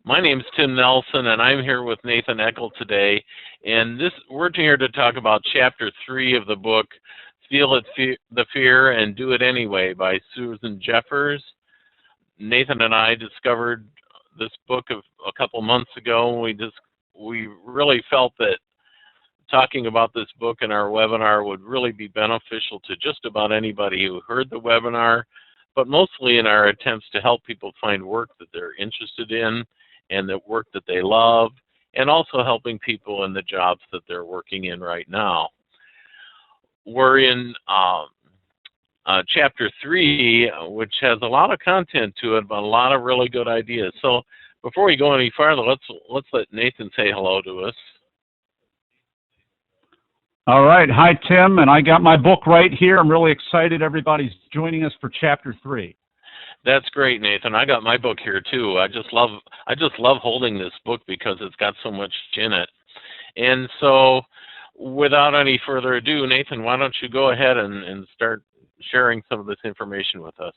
My name's Tim Nelson, and I'm here with Nathan Eckel today. And we're here to talk about Chapter 3 of the book, Feel It, the Fear, and Do It Anyway by Susan Jeffers. Nathan and I discovered this book a couple months ago. We really felt that talking about this book in our webinar would really be beneficial to just about anybody who heard the webinar, but mostly in our attempts to help people find work that they're interested in and that work that they love, and also helping people in the jobs that they're working in right now. We're in Chapter 3, which has a lot of content to it, but a lot of really good ideas. So before we go any farther, let's let Nathan say hello to us. All right. Hi, Tim, and I got my book right here. I'm really excited everybody's joining us for Chapter 3. That's great, Nathan. I got my book here too. I just love holding this book because it's got so much in it. And so, without any further ado, Nathan, why don't you go ahead and start sharing some of this information with us?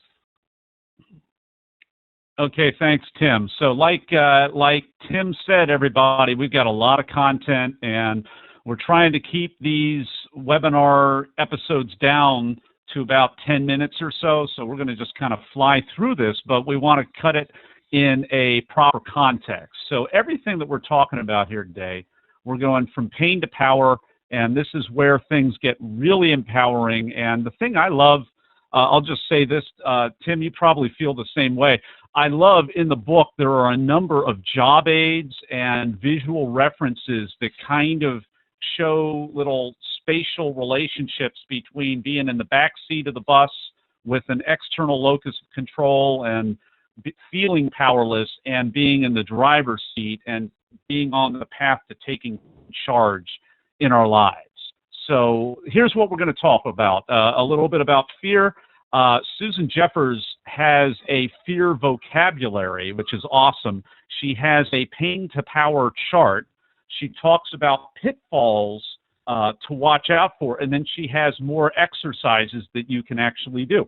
Okay, thanks, Tim. So, like Tim said, everybody, we've got a lot of content, and we're trying to keep these webinar episodes down to about 10 minutes or so. So we're going to just kind of fly through this, but we want to cut it in a proper context. So everything that we're talking about here today, we're going from pain to power, and this is where things get really empowering. And the thing I love, I'll just say this, Tim, you probably feel the same way. I love in the book, there are a number of job aids and visual references that kind of show little spatial relationships between being in the back seat of the bus with an external locus of control and feeling powerless, and being in the driver's seat and being on the path to taking charge in our lives. So here's what we're going to talk about. A little bit about fear. Susan Jeffers has a fear vocabulary, which is awesome. She has a pain to power chart. She talks about pitfalls to watch out for, and then she has more exercises that you can actually do.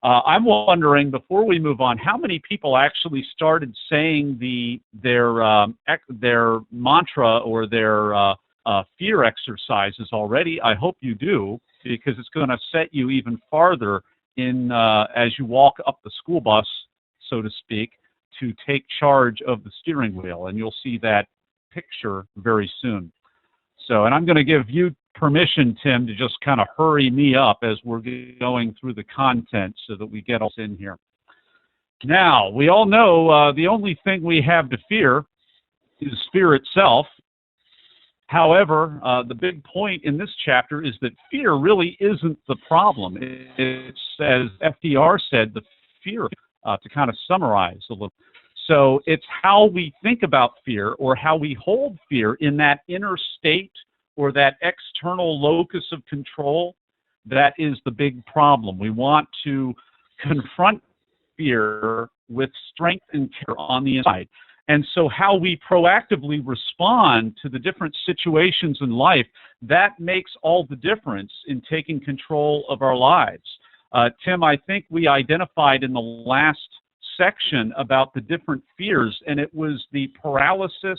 I'm wondering, before we move on, how many people actually started saying their mantra or their fear exercises already? I hope you do, because it's going to set you even farther in as you walk up the school bus, so to speak, to take charge of the steering wheel, and you'll see that picture very soon. So, and I'm going to give you permission, Tim, to just kind of hurry me up as we're going through the content so that we get us in here. Now, we all know the only thing we have to fear is fear itself. However, the big point in this chapter is that fear really isn't the problem. It's, as FDR said, the fear, to kind of summarize a little. So it's how we think about fear, or how we hold fear in that inner state or that external locus of control, that is the big problem. We want to confront fear with strength and care on the inside. And so how we proactively respond to the different situations in life, that makes all the difference in taking control of our lives. Tim, I think we identified in the last section about the different fears, and it was the paralysis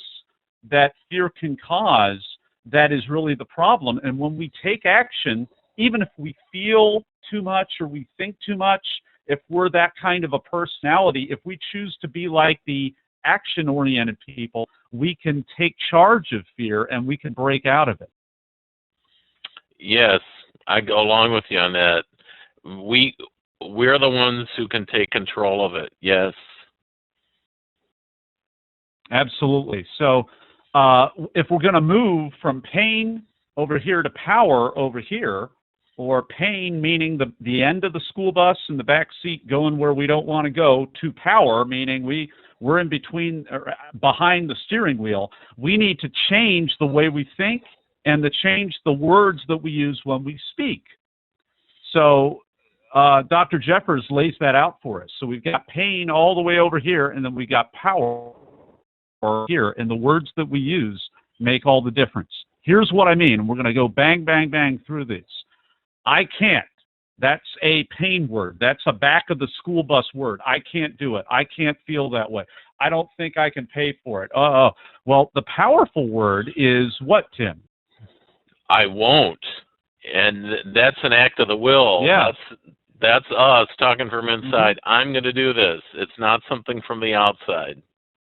that fear can cause that is really the problem. And when we take action, even if we feel too much or we think too much, if we're that kind of a personality, if we choose to be like the action-oriented people, we can take charge of fear and we can break out of it. Yes, I go along with you on that. We're the ones who can take control of it. Yes. Absolutely. So if we're going to move from pain over here to power over here, or pain meaning the end of the school bus and the back seat going where we don't want to go, to power meaning we're in between, behind the steering wheel, we need to change the way we think and to change the words that we use when we speak. So Dr. Jeffers lays that out for us. So we've got pain all the way over here, and then we got power here, and the words that we use make all the difference. Here's what I mean. We're going to go bang, bang, bang through this. I can't. That's a pain word. That's a back of the school bus word. I can't do it. I can't feel that way. I don't think I can pay for it. Well, the powerful word is what, Tim? I won't. And that's an act of the will. Yeah. That's us talking from inside. I'm going to do this. It's not something from the outside.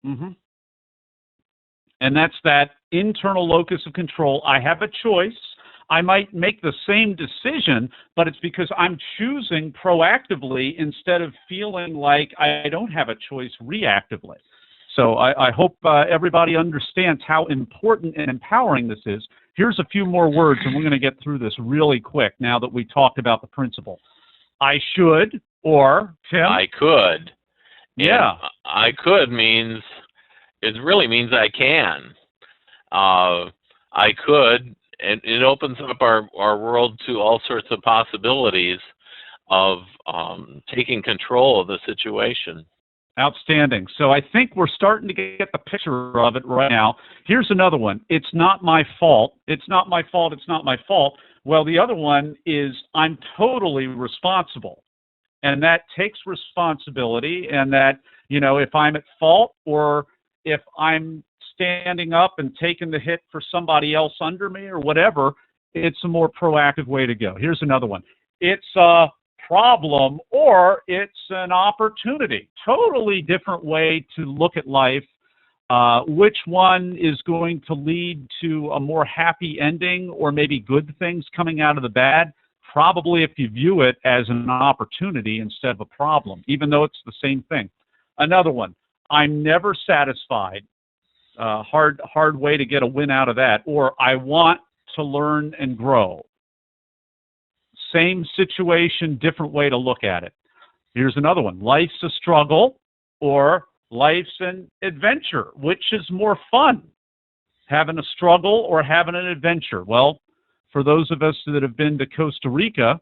And that's that internal locus of control. I have a choice. I might make the same decision, but it's because I'm choosing proactively instead of feeling like I don't have a choice reactively. So I hope everybody understands how important and empowering this is. Here's a few more words, and we're going to get through this really quick now that we talked about the principle. I should, or, Tim? I could. Yeah. And I could means, it really means I can. I could, and it opens up our world to all sorts of possibilities of taking control of the situation. Outstanding. So I think we're starting to get the picture of it right now. Here's another one. It's not my fault. It's not my fault. It's not my fault. Well, the other one is I'm totally responsible. And that takes responsibility, and that, you know, if I'm at fault or if I'm standing up and taking the hit for somebody else under me or whatever, it's a more proactive way to go. Here's another one. It's a problem or it's an opportunity. Totally different way to look at life. Which one is going to lead to a more happy ending or maybe good things coming out of the bad? Probably if you view it as an opportunity instead of a problem, even though it's the same thing. Another one, I'm never satisfied. Hard way to get a win out of that. Or I want to learn and grow. Same situation, different way to look at it. Here's another one. Life's a struggle or life's an adventure. Which is more fun? Having a struggle or having an adventure? Well, for those of us that have been to Costa Rica,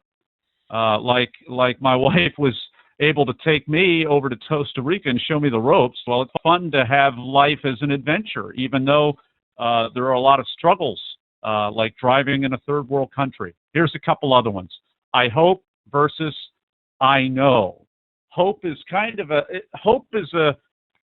like my wife was able to take me over to Costa Rica and show me the ropes, well, it's fun to have life as an adventure, even though there are a lot of struggles, like driving in a third world country. Here's a couple other ones. I hope versus I know. Hope is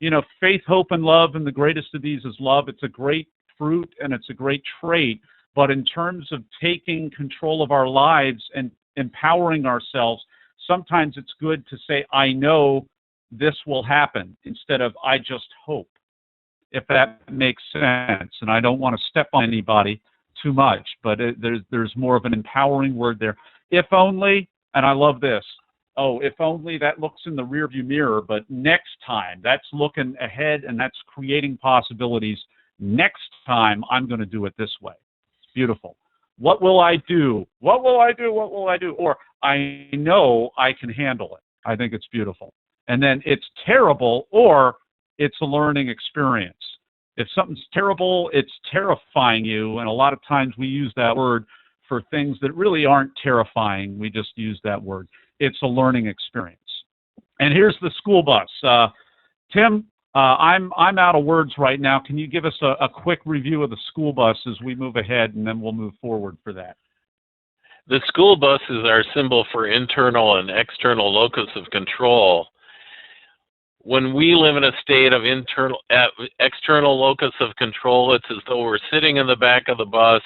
you know, faith, hope, and love, and the greatest of these is love. It's a great fruit and it's a great trait, but in terms of taking control of our lives and empowering ourselves, sometimes it's good to say, I know this will happen, instead of I just hope, if that makes sense. And I don't want to step on anybody too much, but there's more of an empowering word there. If only, and I love this, if only that looks in the rearview mirror, but next time, that's looking ahead and that's creating possibilities. Next time, I'm going to do it this way. It's beautiful. What will I do? What will I do? What will I do? Or I know I can handle it. I think it's beautiful. And then it's terrible or it's a learning experience. If something's terrible, it's terrifying you. And a lot of times we use that word for things that really aren't terrifying. We just use that word. It's a learning experience. And here's the school bus. Tim, I'm out of words right now. Can you give us a quick review of the school bus as we move ahead, and then we'll move forward for that? The school bus is our symbol for internal and external locus of control. When we live in a state of external locus of control, it's as though we're sitting in the back of the bus,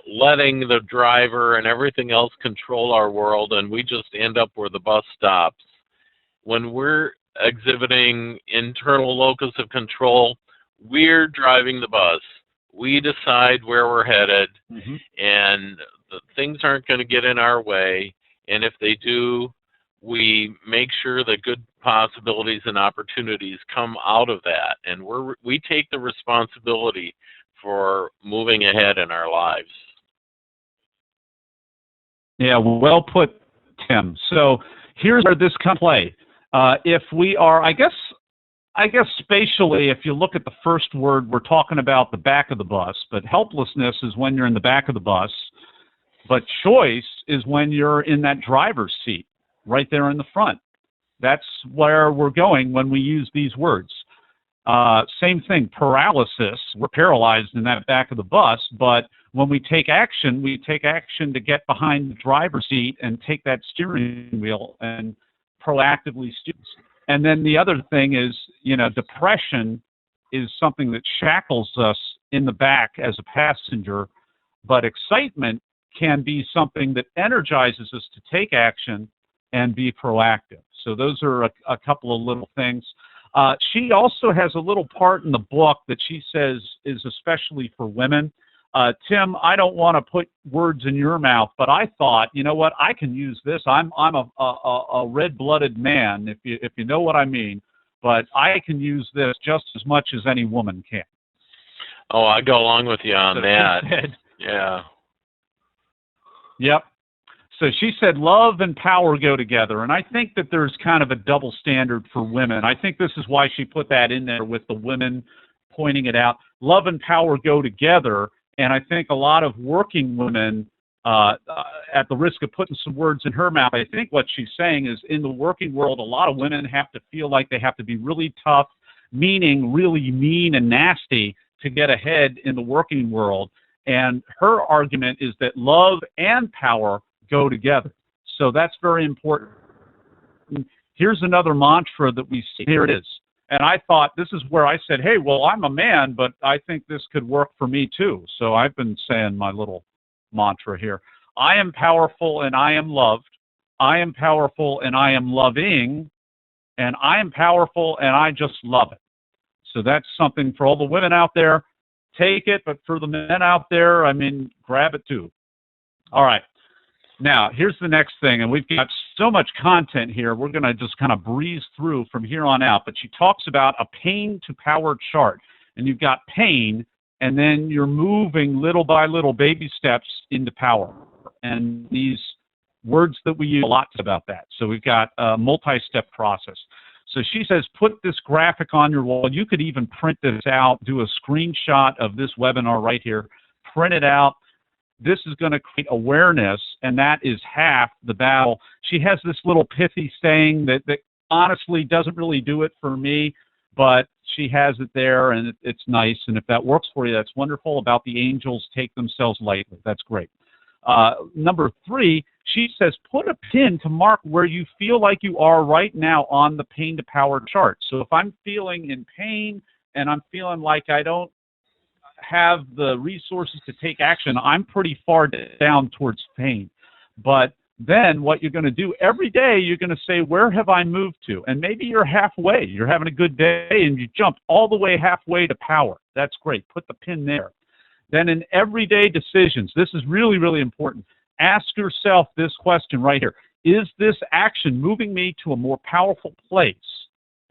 letting the driver and everything else control our world, and we just end up where the bus stops. When we're exhibiting internal locus of control, we're driving the bus. We decide where we're headed, and things aren't going to get in our way. And if they do, we make sure that good possibilities and opportunities come out of that. And we take the responsibility for moving ahead in our lives. Yeah, well put, Tim. So here's where this comes play. If we are, I guess spatially, if you look at the first word, we're talking about the back of the bus, but helplessness is when you're in the back of the bus, but choice is when you're in that driver's seat, right there in the front. That's where we're going when we use these words. Same thing, paralysis, we're paralyzed in that back of the bus, but when we take action to get behind the driver's seat and take that steering wheel and proactively steer. And then the other thing is, depression is something that shackles us in the back as a passenger, but excitement can be something that energizes us to take action and be proactive. So those are a couple of little things. She also has a little part in the book that she says is especially for women. Tim, I don't want to put words in your mouth, but I thought, you know what, I can use this. I'm a red-blooded man, if you know what I mean, but I can use this just as much as any woman can. Oh, I go along with you on that. Yeah. Yep. So she said love and power go together, and I think that there's kind of a double standard for women. I think this is why she put that in there with the women pointing it out. Love and power go together, and I think a lot of working women, at the risk of putting some words in her mouth, I think what she's saying is in the working world, a lot of women have to feel like they have to be really tough, meaning really mean and nasty to get ahead in the working world. And her argument is that love and power go together. So that's very important. Here's another mantra that we see. Here it is. And I thought, this is where I said, hey, well, I'm a man, but I think this could work for me too. So I've been saying my little mantra here. I am powerful and I am loved. I am powerful and I am loving. And I am powerful and I just love it. So that's something for all the women out there. Take it, but for the men out there, I mean, grab it too. All right. Now, here's the next thing, and we've got so much content here, we're going to just kind of breeze through from here on out, but she talks about a pain to power chart, and you've got pain, and then you're moving little by little baby steps into power, and these words that we use a lot about that. So we've got a multi-step process. So she says, put this graphic on your wall. You could even print this out, do a screenshot of this webinar right here, print it out. This is going to create awareness, and that is half the battle. She has this little pithy saying that honestly doesn't really do it for me, but she has it there, and it's nice. And if that works for you, that's wonderful. About the angels take themselves lightly. That's great. Number 3, she says, put a pin to mark where you feel like you are right now on the pain to power chart. So if I'm feeling in pain and I'm feeling like I don't have the resources to take action, I'm pretty far down towards pain. But then what you're going to do every day, you're going to say, where have I moved to? And maybe you're halfway. You're having a good day and you jumped all the way halfway to power. That's great. Put the pin there. Then in everyday decisions, this is really, really important. Ask yourself this question right here. Is this action moving me to a more powerful place?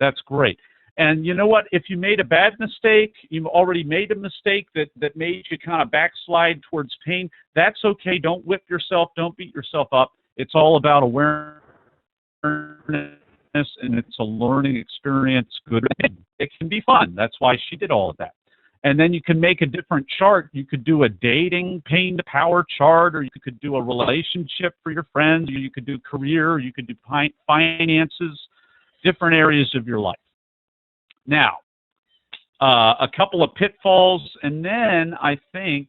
That's great. And you know what? If you made a bad mistake, you've already made a mistake that made you kind of backslide towards pain, that's okay. Don't whip yourself. Don't beat yourself up. It's all about awareness, and it's a learning experience. Good. It can be fun. That's why she did all of that. And then you can make a different chart. You could do a dating pain to power chart, or you could do a relationship for your friends, or you could do career, or you could do finances, different areas of your life. Now, a couple of pitfalls, and then I think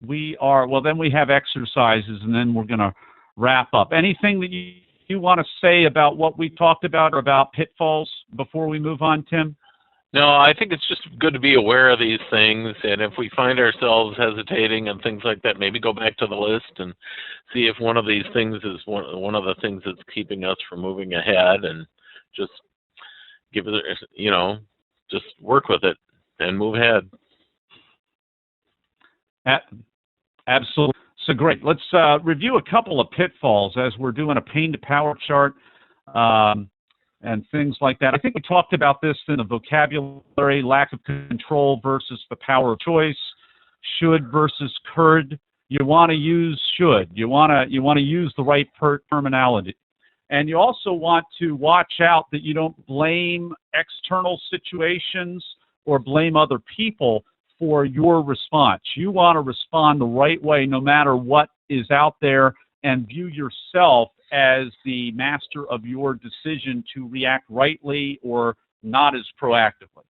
we have exercises, and then we're going to wrap up. Anything that you want to say about what we talked about or about pitfalls before we move on, Tim? No, I think it's just good to be aware of these things, and if we find ourselves hesitating and things like that, maybe go back to the list and see if one of these things is one of the things that's keeping us from moving ahead, and just give it, just work with it and move ahead. Absolutely. So great. Let's review a couple of pitfalls as we're doing a pain to power chart and things like that. I think we talked about this in the vocabulary: lack of control versus the power of choice, should versus could. You want to use should. You want to use the right terminology. And you also want to watch out that you don't blame external situations or blame other people for your response. You want to respond the right way no matter what is out there, and view yourself as the master of your decision to react rightly or not as proactively.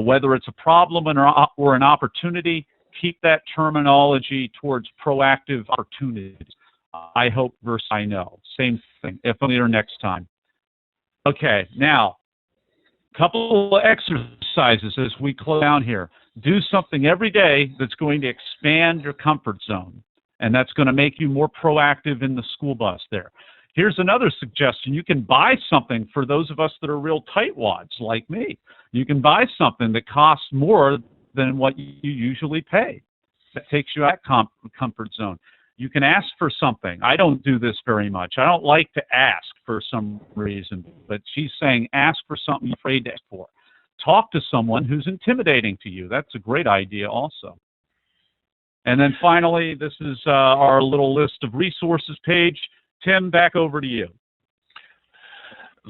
Whether it's a problem or an opportunity, keep that terminology towards proactive opportunities. I hope versus I know. Same thing, if only or next time. Okay, now, couple of exercises as we close down here. Do something every day that's going to expand your comfort zone, and that's going to make you more proactive in the school bus there. Here's another suggestion. You can buy something for those of us that are real tightwads like me. You can buy something that costs more than what you usually pay. That takes you out of comfort zone. You can ask for something. I don't do this very much. I don't like to ask for some reason, but she's saying ask for something you're afraid to ask for. Talk to someone who's intimidating to you. That's a great idea also. And then finally, this is our little list of resources page. Tim, back over to you.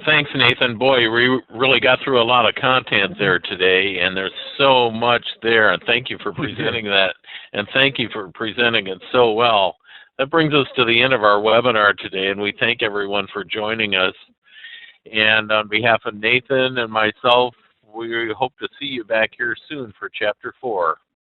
Thanks, Nathan. Boy, we really got through a lot of content there today, and there's so much there. And thank you for presenting that, and thank you for presenting it so well. That brings us to the end of our webinar today, and we thank everyone for joining us. And on behalf of Nathan and myself, we hope to see you back here soon for Chapter 4.